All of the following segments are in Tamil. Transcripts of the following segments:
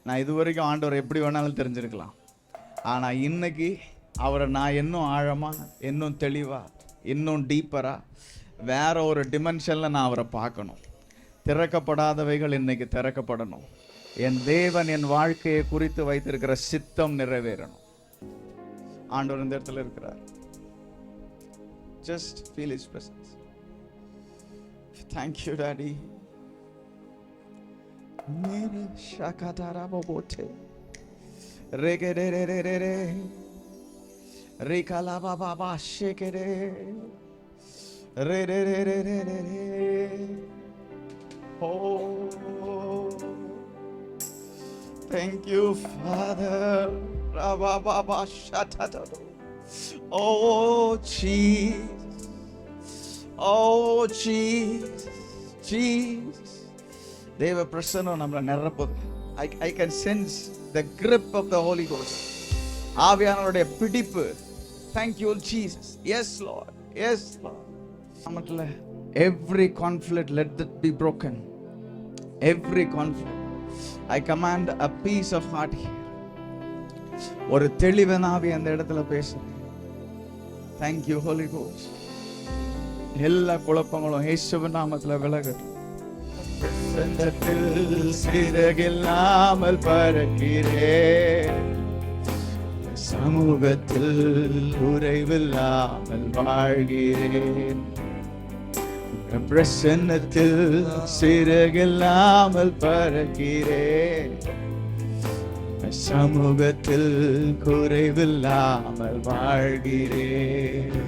நான் இது வரைக்கும் ஆண்டவர் எப்படி வேணாலும் தெரிஞ்சிருக்கலாம். ஆனால் இன்னைக்கு அவரை நான் இன்னும் ஆழமாக, இன்னும் தெளிவாக, இன்னும் டீப்பராக வேற ஒரு டிமென்ஷனில் நான் அவரை பார்க்கணும். திறக்கப்படாதவைகள் இன்னைக்கு திறக்கப்படணும். என் தேவன் என் வாழ்க்கையை குறித்து வைத்திருக்கிற சித்தம் நிறைவேறணும். ஆண்டவர் இந்த இடத்துல இருக்கிறார். Just feel his presence. Thank you, Daddy. Mere shakatara bobote. Regere re re re re. Rikala baba ba shekere. Re re re re re re re. Oh, thank you, Father. Raba baba shatata. Oh Jesus, oh Jesus, Jesus. தேவ பிரசன்னம் நம்மளை நிரப்புது. I can sense the grip of the Holy Ghost. ஆவியானவருடைய பிடிப்பு. Thank you Jesus. Yes Lord, yes Lord. நாமத்துல every conflict let that be broken. Every conflict. I command a peace of heart here. ஒரு தெளிவான ஆவி அந்த இடத்துல பேசுது. Thank you Holy Ghost. எல்லா குழப்பங்களும் இயேசுவின் நாமத்துல விலகட்டும். சிறகில்லாமல் பறக்கிறேன், சமூகத்தில் குறைவில்லாமல் வாழ்கிறேன். பிரசன்னத்தில் சிறகில்லாமல் பறக்கிறேன், சமூகத்தில் குறைவில்லாமல் வாழ்கிறேன்.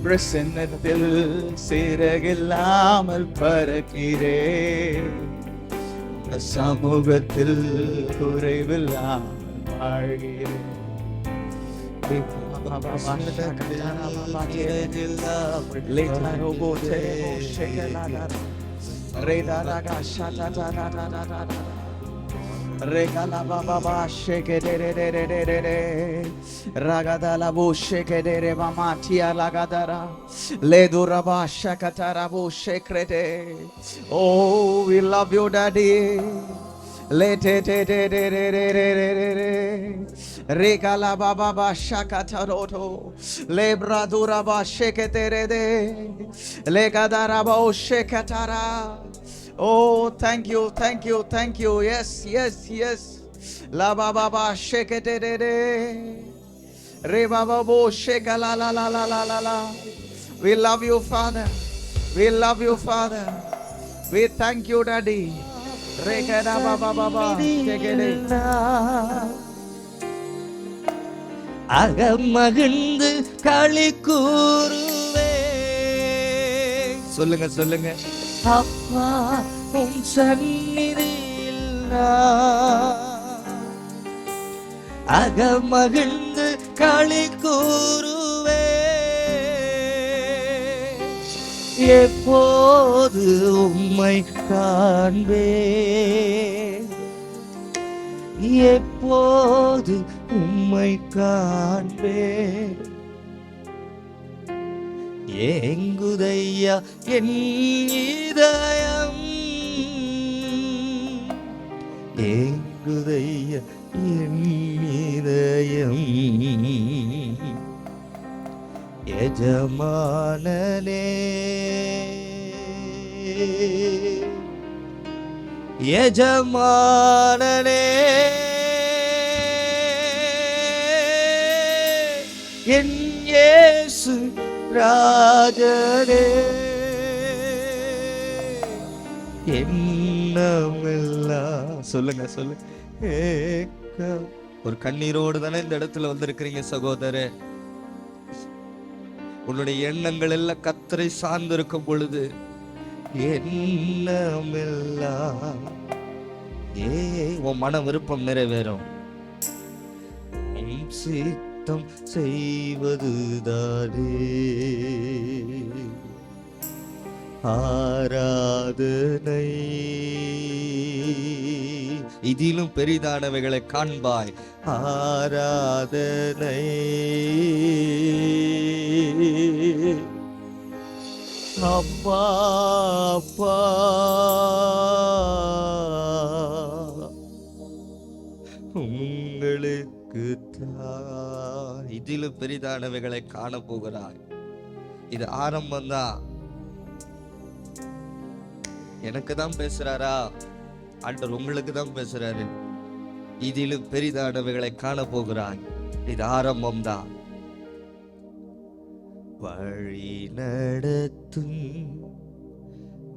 பிரசன்னத்தில் சிறகில்லாமல் பறக்கிறேன், சமூகத்தில் குறைவில்லாமல் வாழ்கிறேன். Regala baba ba shake de de de de de de de ragadala bu shake de de mama tia lagadara le dura ba shakatara bu shake de. Oh, we love you Daddy. Le te te te te te te te te te regala baba ba shakataroto le bradura ba shake de de le gadara ba shakatara. Oh, thank you, thank you, thank you. Yes, yes, yes. La ba ba ba shake it de de. Re ba ba bo shake la la la la la la la. We love you, Father. We love you, Father. We thank you, Daddy. Re ka da ba ba ba ba shake it. அகமகிழ்ந்து களி கூறுவே. சொல்லுங்க சொல்லுங்க. அப்பா உம் சந்நிதியில் அகமகிழ்ந்து களி கூறுவே. எப்போது உம்மை காண்பே, எப்போது உம்மை காண்பே. ஏங்குதையா என் இதயம், ஏங்குதையா என் இதயம். எஜமானனே எஜமானனே என் இயேசு ராஜனே. என்னமெல்லாம் சொல்லுங்க சொல்லுங்க. ஒரு கண்ணீரோடு தானே இந்த இடத்துல வந்திருக்கிறீங்க சகோதரே. உன்னுடைய எண்ணங்கள் எல்லாம் கர்த்தரை சார்ந்து இருக்கும் பொழுது என்னமெல்லாம் உன் மன விருப்பம் நிறைவேறும். சித்தம் செய்வதுதானே ஆராதனை. இதிலும் பெரிதானவைகளை காண்பாய். ஆராதனை அப்பா அப்பா இதிலும் பெரிதானவைகளை காண போகிறாய். இது ஆரம்பம் தான். எனக்கு தான் பேசுறாரா? ஆண்டவர் உங்களுக்கு தான் பேசுறாரு. இதிலும் பெரிதானவைகளை காண போகிறாய். இது ஆரம்பம் தான். வழி நடத்தும்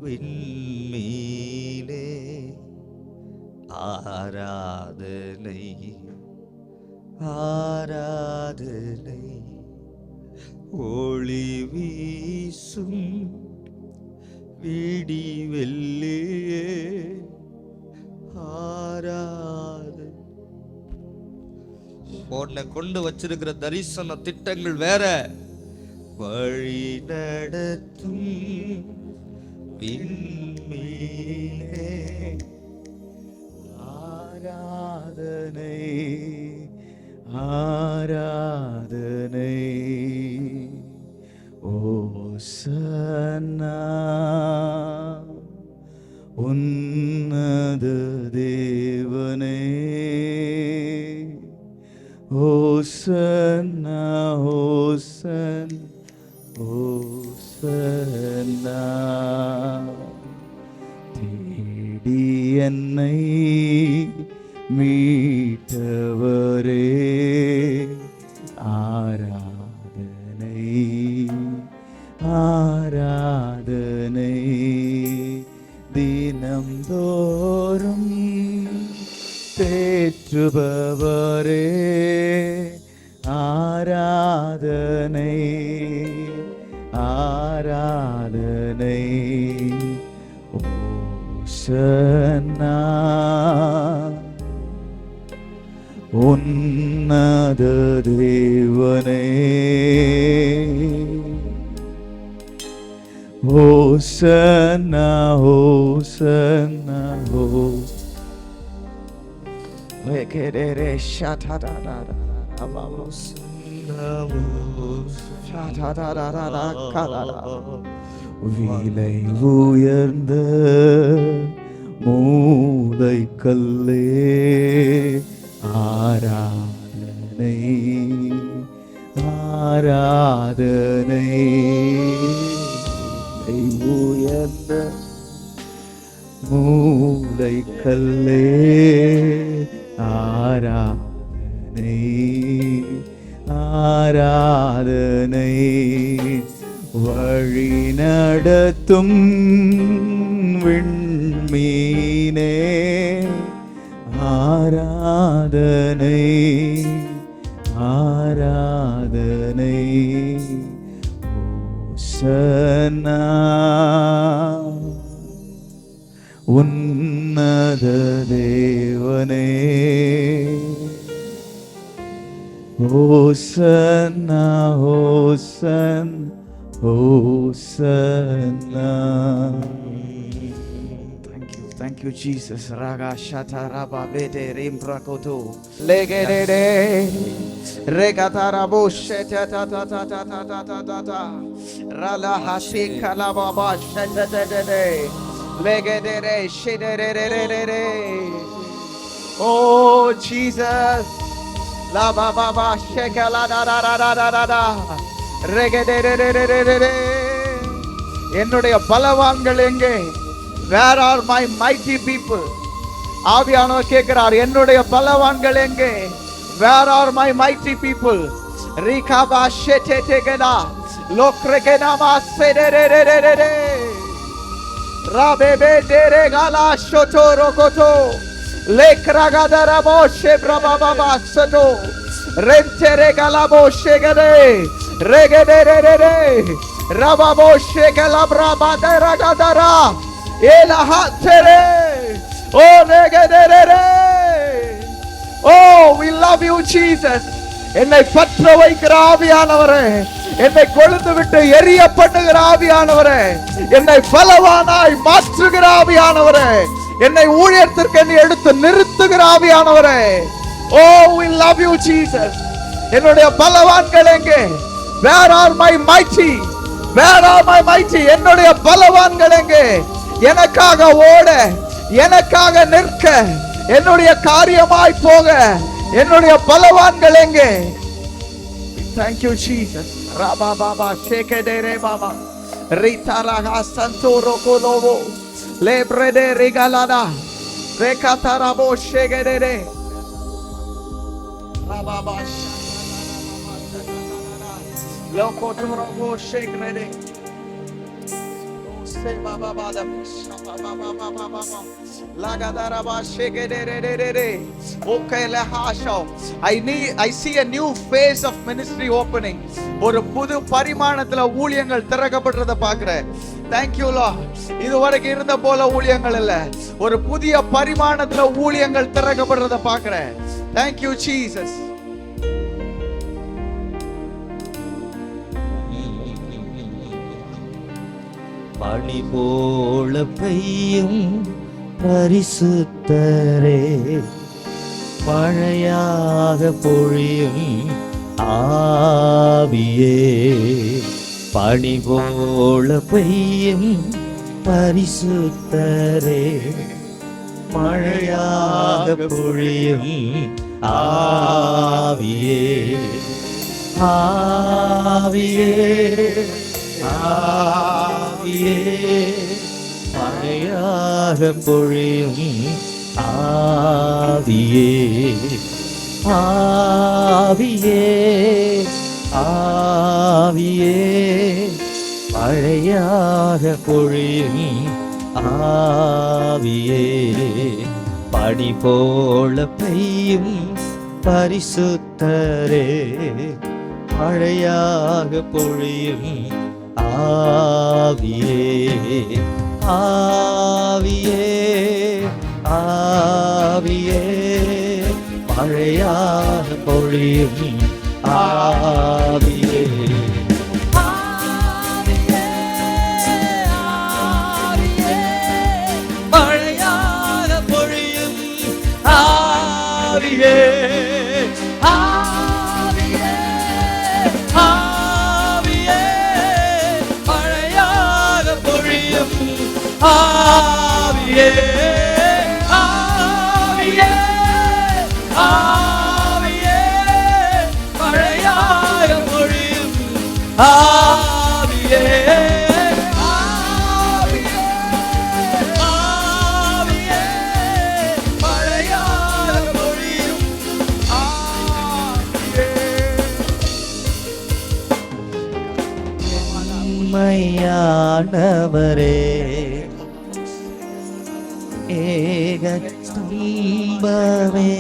விண்மீனே ஆராதனை ஆராதனை, ஒளி வீசும் விடி வெள்ளியே ஆராதனை. உன்னை கொண்டு வச்சிருக்கிற தரிசன திட்டங்கள் வேற. வழி நடத்தும் விண்மீனே ஆராதனை ஆராதனை, ஓசன்னா உன்னத தேவனே, ஓசன்னா ஓசன் ஓசன்னா. தேடி என்னை மீட்டவரே ஆராதனை ஆராதனை, தினம் தோறும் தேற்றுபவரே ஆராதனை ஆராதனை, ஓசன்னா உன்னத தேவனே, ஓசன்னா ஓசன்னா விலை உயர்ந்த மூலைக்கல்லே ஆராதனை ஆராதனை, உயர்ந்த மூலைக்கல்லே ஆராதனை ஆராதனை, வழி நடத்தும் விண்மீனே ஆராதனை ஆராதனை, ஓசன்னா உன்னத தேவனே, ஓசன்னா ஓசன் ஓசன்னா. Thank you, Jesus. Raga shata raba bede rimbrakoto legede regatara bosheta ta ta ta ta ta ta ta ta ta rala hasi kala baba sheta de de legede re shede re re re re re. Oh Jesus, la baba ba shekala da da da da da da regede re re re re re. என்னுடைய பலவான்கள் எங்கே? Where are my mighty people? ஆவியானவர் கேட்கிறார், என்னுடைய பலவான்கள் எங்கே? Where are my mighty people? Rikaba shetetegena lokregena masererererere rabebe deregala shotorokoto lekragadara boshe brababa sato renteregala boshe gade regederere rababo shekala brabadara gadara elahatere. Oh negederere. Oh, we love you Jesus. என்னை பற்ற வைக்கிற ஆவியானவரே, என்னை கொழுந்து விட்டு எரிய பண்ணுகிற ஆவியானவரே, என்னை பலவானாய் மாற்றுகிற ஆவியானவரே, என்னை ஊழியத்திற்கு என்னை எடுத்து நிறுத்துகிற ஆவியானவரே. Oh, we love you Jesus. என்னுடைய பலவான்கள் எங்கே? Where are my mighty? Where are my mighty? என்னுடைய பலவான்கள் எங்கே? எனக்காக ஓட, எனக்காக நிற்க, என்னுடைய காரியமாய் போக, என்னுடைய பலவான்கள் எங்கே? Thank you Jesus. Raba baba shekedere baba. Ritaraga santoro kolobo. Lebrede regalada. Rekatarabo shegedere. Raba baba shakadara. Lokotorobo shegrede. Se baba baba baba. Lagadara shegedere. Okay, lahasho. I see a new phase of ministry opening. ஒரு புது பரிமாணத்துல ஊழியங்கள் திறக்கப்படுறத பார்க்கிறேன். Thank you Lord. இதுவரைக்கும் இருந்த போல ஊழியங்கள் இல்ல, ஒரு புதிய பரிமாணத்துல ஊழியங்கள் திறக்கப்படுறத பார்க்கிறேன். Thank you Jesus. பனி போல பெய்யும் பரிசுத்தரே, மழையாக பொழியும் ஆவியே, பனி போல பெய்யும் பரிசுத்தரே, மழையாக பொழியும் ஆவியே, ஆவியே, ஆவியே, மழையாக பொழியும் ஆவியே, ஆவியே, ஆவியே, மழையாக பொழியும் ஆவியே, பனி போல பெய்யும் பரிசுத்தரே, மழையாக பொழியும் ஆவியே, ஆவியே, ஆவியே, மழையாக பொழியும் ஆவியே, ஆவியே, ஆவியே, மழையாக பொழியும் ஆவியே, ஆவியே, ஆவியே, மழையாக பொழியும் ஆவியே, ஆவியே, ஆவியே, மழையாக பொழியும் ஆவியே, ஆவியே, ஆவியே, மழையாக பொழியும் ஆவியே. உண்மையானவரே, ஏக ஸ்தம்பமே,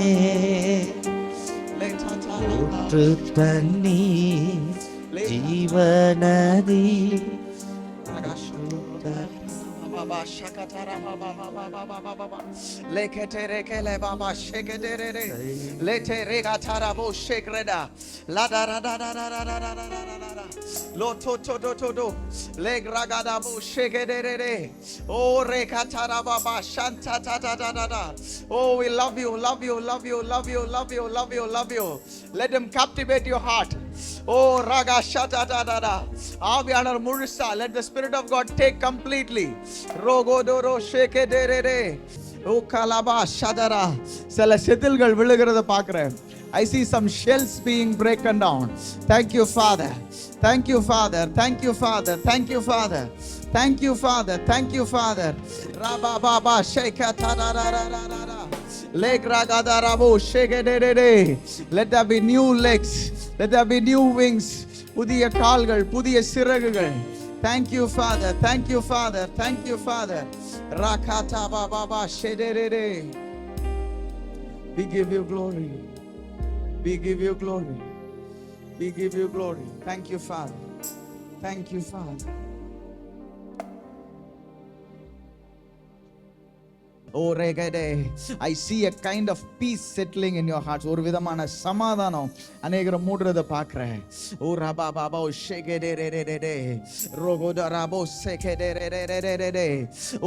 ஊற்று தண்ணீர் ஜீவநதி, Baba shakatara baba baba baba baba leketere kele baba shekedere lete regatara bo shekreda la da da da da da da da da da da lo to do legragada bo shekedere oh rekatara baba shanta ta ta ta ta ta. Oh, we love you, love you, love you, love you, love you, love you, love you. Let them captivate your heart. Oh, raga shata da da da. Aviyanar murusa, let the Spirit of God take completely. Rogo doro sheke derere. Oh, kalaba shadara. Sala setilgal vilugiradha paakren. I see some shells being broken down. Thank you, Father. Thank you, Father. Thank you, Father. Thank you, Father. Thank you, Father. Thank you, Father. Raba baba sheka ta da da da da da. Leg ragada rabo sheke derere. Let there be new legs. Let there be new wings. புதிய கால்கள், புதிய சிறகுகள். Thank you, Father. Thank you, Father. Thank you, Father. Rakata baba shederere. We give you glory. We give you glory. We give you glory. Thank you, Father. Thank you, Father. Oh, regade. I see a kind of peace settling in your hearts. ஒரு விதமான சமாதானம் அநேகரை மூடுறத பார்க்கிறேன். ஓ ரபா பாபா ஓ ஷேகெடெரெரெரெரெ ரோகோடராபோ ஷேகெடெரெரெரெரெரெ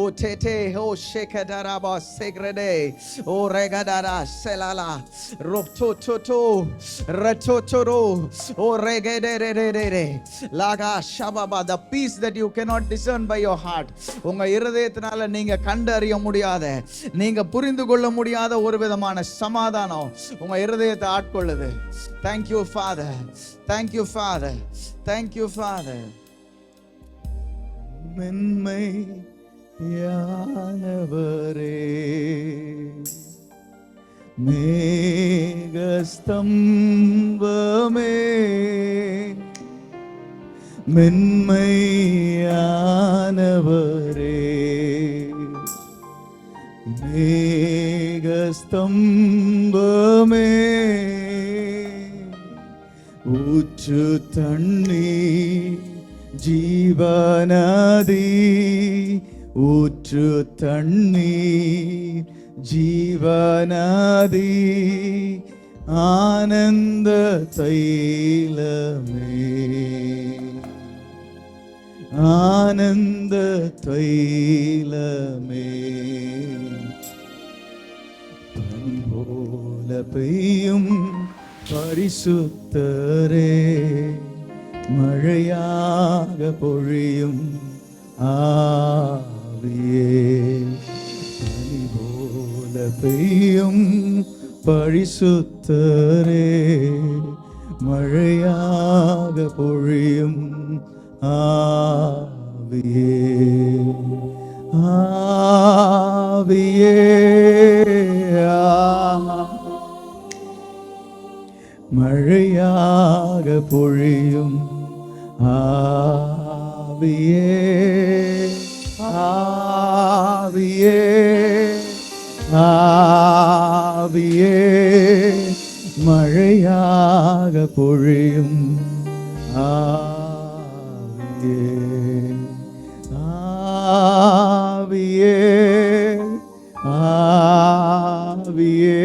ஓ டெடே ஓ ஷேகெடராபா ஷேக்ரெடே ஓ ரெகடாரா செலாலா ரோப்டோடோடோ ரட்டோடோடோ ஓ ரெகெடெரெரெரெரெ லாகா ஷபாபா. The peace that you cannot discern by your heart, உங்க இருதயத்தினால நீங்க கண்டறிய முடியாத நீங்க புரிந்து கொள்ள முடியாத ஒரு விதமான சமாதானம் உங்க இருதயத்தை ஆட்கொள்ளுது. Thank you Father, thank you Father, thank you Father. மென்மையானவரே மேகஸ்தம்பமே மென்மையானவரே மேகஸ்தம்பமே ஊற்று தண்ணீர் ஜீவநதி ஊற்று தண்ணீர் ஜீவநதி ஆனந்த தைலமே ஆனந்த தைலமே பனி போல பெய்யும் பரிசுத்தரே மழையாக பொழியும் ஆவியே பனி போல பெய்யும் பரிசுத்தரே மழையாக பொழியும் ஆவியே ஆவியே மழையாக பொழியும் ஆவியே ஆவியே ஆவியே மழையாக பொழியும் ஆவியே ஆவியே ஆவியே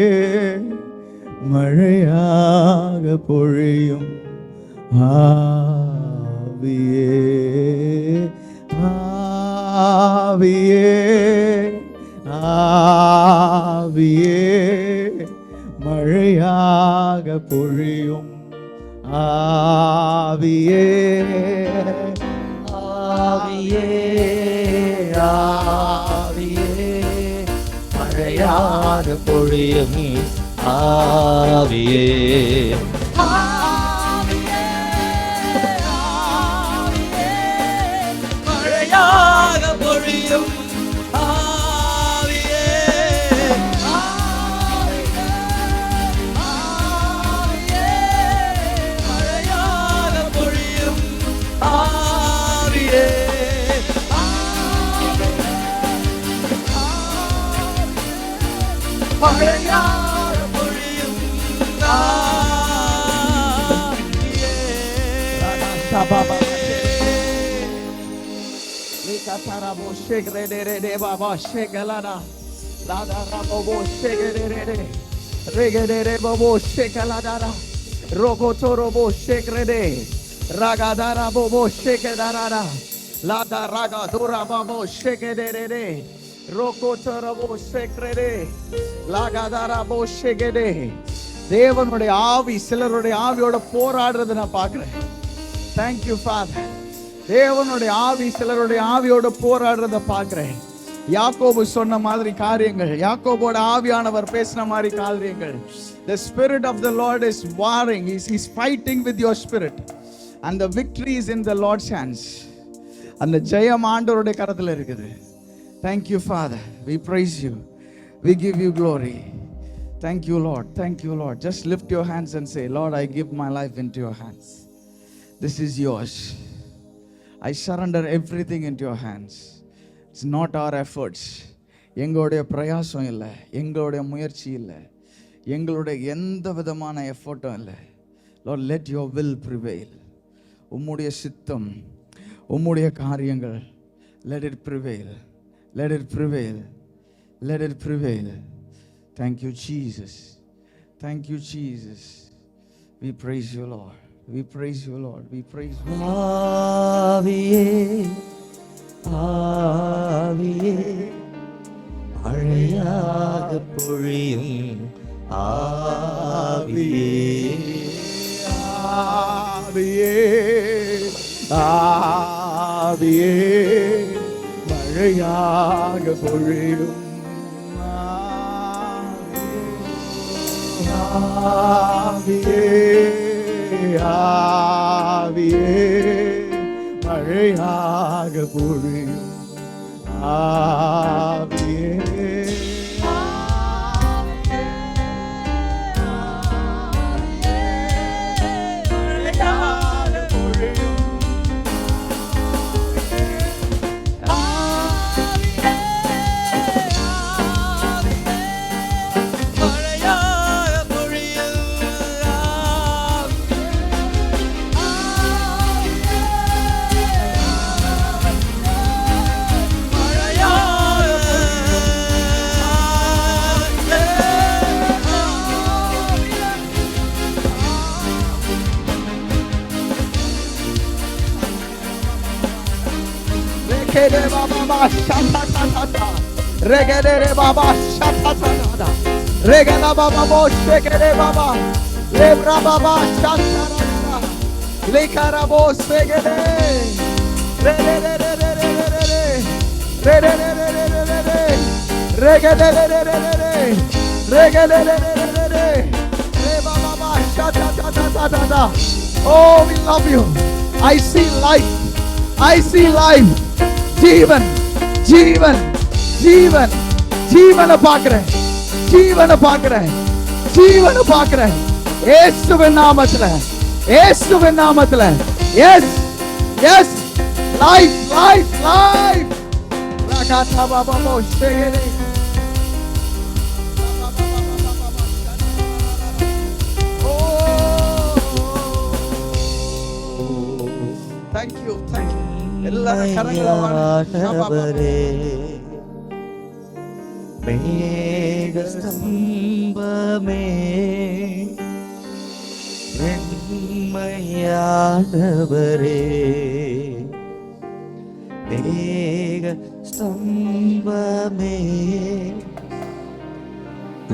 மழையாக பொழியும் ஆவியே ஆவியே ஆவியே மழையாக பொழியும் ஆவியே ஆவியே ஆவியே மழையாக பொழியும் ஆவியே மழையாக பொழியும் ஆவியே மழையாக பொழியும் ஆவியே மழையாக பொழியும் ஆவியே Katarabo shekre de de baba shekalada lada rabo shekre de rege de babo shekalada rogoto robo shekre de ragadara bobo shekedara lada raga dura babo shekre de rogoto robo shekre de lagadara bo shekede தேவனுடைய ஆவி சிலருடைய ஆவியோட போராடுறதை நான் பார்க்கிறேன். Thank you Father. தேவனுடைய ஆவி சிலருடைய ஆவியோட போராடுறத பார்க்கிறேன். யாக்கோபு சொன்ன மாதிரி காரியங்கள், யாக்கோபோட ஆவியானவர் பேசின மாதிரி காரியங்கள். The spirit of the Lord is warring. He's fighting with your spirit. And the victory is in the Lord's hands. அந்த ஜெயம் ஆண்டவருடைய கரத்தில் இருக்குது. Thank you Father. We praise you. We give you glory. Thank you Lord. Thank you Lord. Just lift your hands and say, Lord, I give my life into your hands. This is yours. I surrender everything into your hands. It's not our efforts. எங்களுடைய பிரயாசம் இல்லை, எங்களுடைய முயற்சி இல்லை, எங்களுடைய எந்த விதமான எஃபர்ட்டும் இல்லை. Lord, let your will prevail. உம்முடைய சித்தம், உம்முடைய காரியங்கள், let it prevail. Let it prevail. Let it prevail. Thank you Jesus. Thank you Jesus. We praise you Lord. We praise you Lord. We praise you. ஆவியே ஆவியே மழையாக பொழியும் ஆவியே ஆவியே ஆவியே மழையாக பொழியும் ஆவியே ஆவியே மழையாக பொழியும் ஆவியே Regede baba shata ta ta. Regede baba shata ta ta. Regala baba bo shekede baba. Lebra baba shata ta. Lekara bo shekede. Re re re re re re re re. Re re re re re re re re. Regede re re re re re. Regede re re re re re. Re baba shata ta ta ta ta ta. Oh, we love you. I see life. I see life. ஜீவன் ஜீவன் ஜீவன் ஜீவனை பார்க்கிறேன் ஜீவனை பார்க்கிறேன் ஜீவனை பார்க்கிறேன் இயேசுவின் நாமத்துல இயேசுவின் நாமத்துல எஸ் எஸ் லைஃப் லைஃப் லைஃப் ராகாதா பாபா மோஷேரே Thank you, thank you. மெய்யானவரே மேகஸ்தம்பமே வெண்மையானவரே மேகஸ்தம்பமே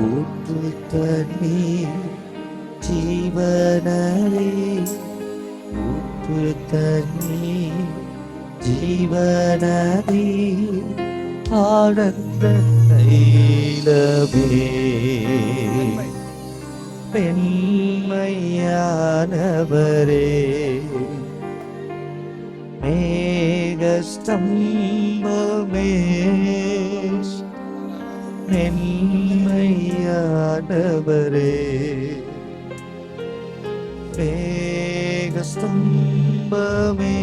ஊற்று தண்ணீர் ஜீவனரே ஊற்று தண்ணீர் ஜீவனதி ஆனந்த தைலமே பெண்மையானவரே மேகஸ்தம்பமே பெண்மையானவரே மேகஸ்தம்பமே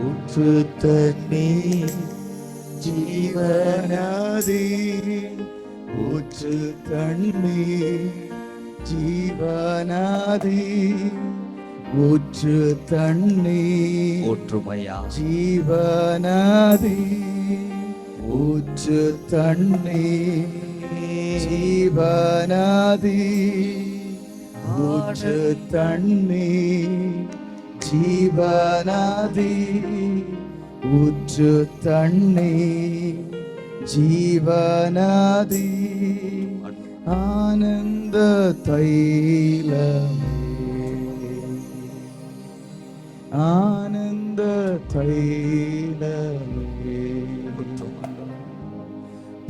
ஊற்று தண்ணீர் ஜீவனதி ஊற்று தண்ணீர் ஜீவனதி ஊற்று தண்ணீர் ஊற்றுமையா ஜீவனதி ஊற்று தண்ணீர் ஜீவனதி ஊற்று தண்ணீர் ஜீவனதி ஊற்று தண்ணீர் ஜீவனதி ஆனந்த தைலமே ஆனந்த தைலமே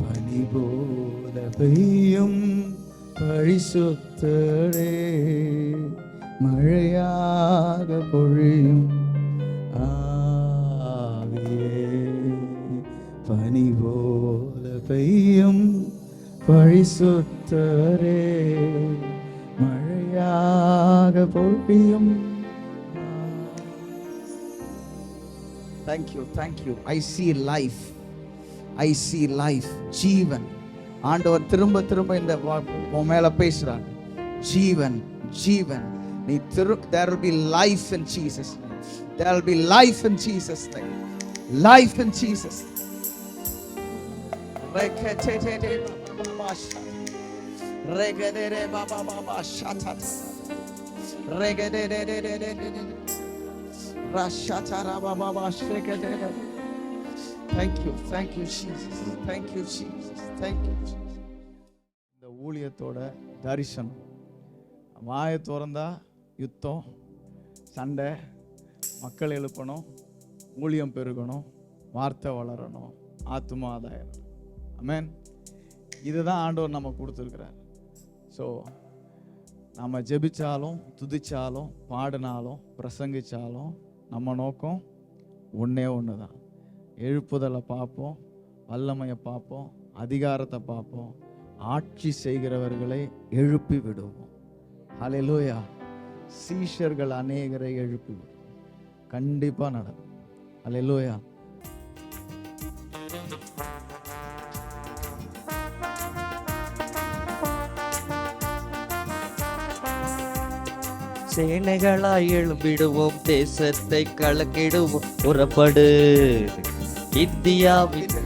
பனி போல பெய்யும் பரிசுத்தரே மழையாக பொழியும் ஆவியே பனி போல பெய்யும் பரிசுத்தரே மழையாக பொழியும். Thank you, thank you. I see life. I see life. ஜீவன் ஆண்டவர் திரும்ப திரும்ப இந்த மேல பேசுறாங்க. ஜீவன் ஜீவன் நீ there will be life in Jesus name. There will be life in Jesus name. Life in Jesus. Regedere baba baba shatat. Regedere rashatara baba baba shegedere. Thank you Jesus. Thank you Jesus. Thank you Jesus. இந்த ஊழியத்தோட தரிசனம் வாயை திறந்தா யுத்தம் சண்டை மக்கள் எழுப்பணும் ஊழியம் பெருகணும் வார்த்தை வளரணும் ஆத்துமா ஆதாயம். ஆமென். இதுதான் ஆண்டவர் நம்ம கொடுத்துருக்கிறார். ஸோ நம்ம ஜெபிச்சாலும் துதிச்சாலும் பாடினாலும் பிரசங்கிச்சாலும் நம்ம நோக்கம் ஒன்றே ஒன்று தான். எழுப்புதலை பார்ப்போம், வல்லமையை பார்ப்போம், அதிகாரத்தை பார்ப்போம், ஆட்சி செய்கிறவர்களை எழுப்பி விடுவோம். ஹல்லேலூயா. சீஷர்கள் அநேகரை எழுப்பி விடுவோம். கண்டிப்பாக நடக்கும். ஹல்லேலூயா. சேனைகளாய் எழும்பிடுவோம், தேசத்தை கலக்கிடுவோம். புறப்படு, இந்தியாவின்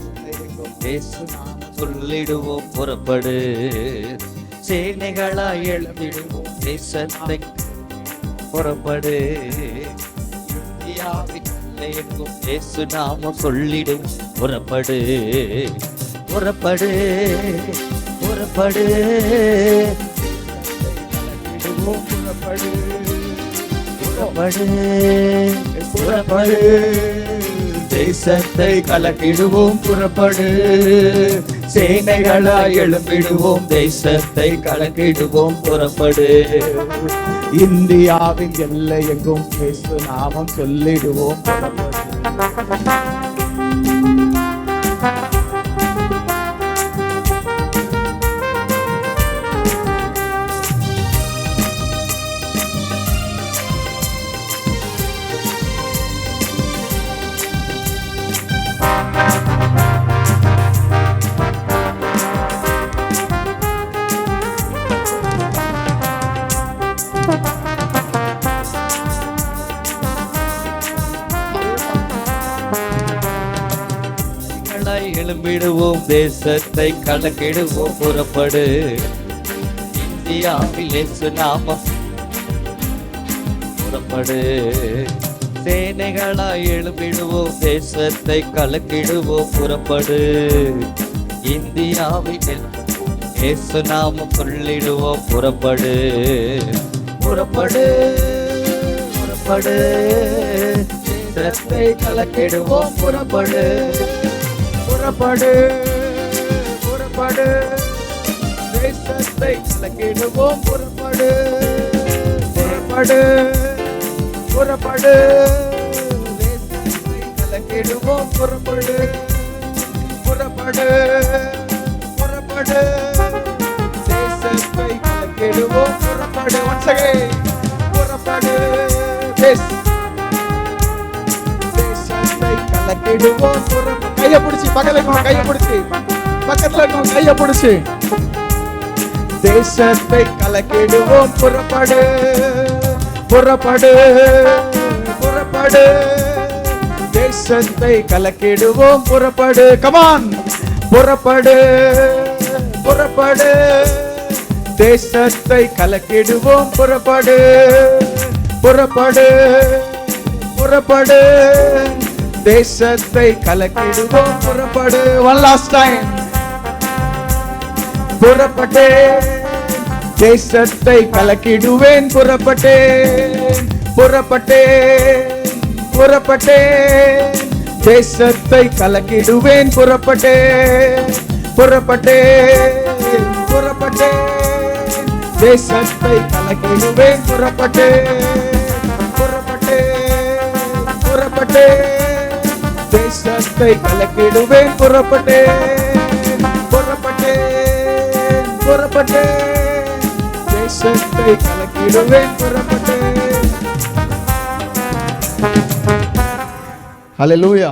தேசம் சொல்லிடுவோம். புறப்படு, சேனைகளாய் எழும்பிடுவோம், தேசத்தை புறப்படு, இந்தியாவின் எங்கும் இயேசு நாமம் சொல்லிடுவோம். புறப்படு, புறப்படு, புறப்படு, புறப்படு, புறப்படு, புறப்படு, தேசத்தை கலக்கிடுவோம். புறப்படு, சேனைகளாய் எழும்பிடுவோம், தேசத்தை கலக்கிடுவோம். புறப்படு, இந்தியாவின் எல்லை எங்கும் இயேசு நாமம் சொல்லிடுவோம். எழும்பிடுவோம், தேசத்தை கலக்கிடுவோம். புறப்படு, இந்தியாவில் இயேசு நாமம். புறப்படு, சேனைகளாய் எழும்பிடுவோம், தேசத்தை கலக்கிடுவோம். புறப்படு, இந்தியாவில் இயேசு நாமம் சொல்லிடுவோம். புறப்படு, புறப்படு, புறப்படு, தேசத்தை கலக்கிடுவோம். புறப்படு, புறப்படு, புறப்படு, தேசத்தை கலக்கிடுவோம். புறப்படு, புறப்படு, புறப்படு, தேசத்தை கலக்கிடுவோம். புறப்படு, புறப்படு, புறப்படு, தேசத்தை கலக்கிடுவோம். புறப்படு, once again, புறப்படு, தேசத்தை கலக்கிடுவோம். கையை பிடிச்சி பக்கத்துல இருக்கணும், கையை பிடிச்சி பக்கத்துல இருக்கணும், கையை பிடிச்சி தேசத்தை கலக்கிடுவோம். புறப்படு, புறப்படு, புறப்படு, தேசத்தை கலக்கிடுவோம். புறப்படு, கமான், புறப்படு, புறப்படு, தேசத்தை கலக்கிடுவோம். புறப்படு, புறப்படு, புறப்படு, தேசத்தை கலக்கிடுவோம். புறப்படு, one last time. புறப்பட்டேன், தேசத்தை கலக்கிடுவேன். புறப்பட்டேன், புறப்பட்டேன், புறப்பட்டேன், தேசத்தை கலக்கிடுவேன். புறப்பட்டேன், புறப்பட்டேன், புறப்பட்டேன், தேசத்தை கலக்கிடுவேன். புறப்பட்டேன், புறப்பட்டேன், புறப்பட்டேன், தேசத்தை கலக்கிடுவேன். புறப்பட்டேன், புறப்பட்டேன், புறப்பட்டேன், தேசத்தை கலக்கிடுவேன். புறப்பட்டேன். ஹல்லேலூயா.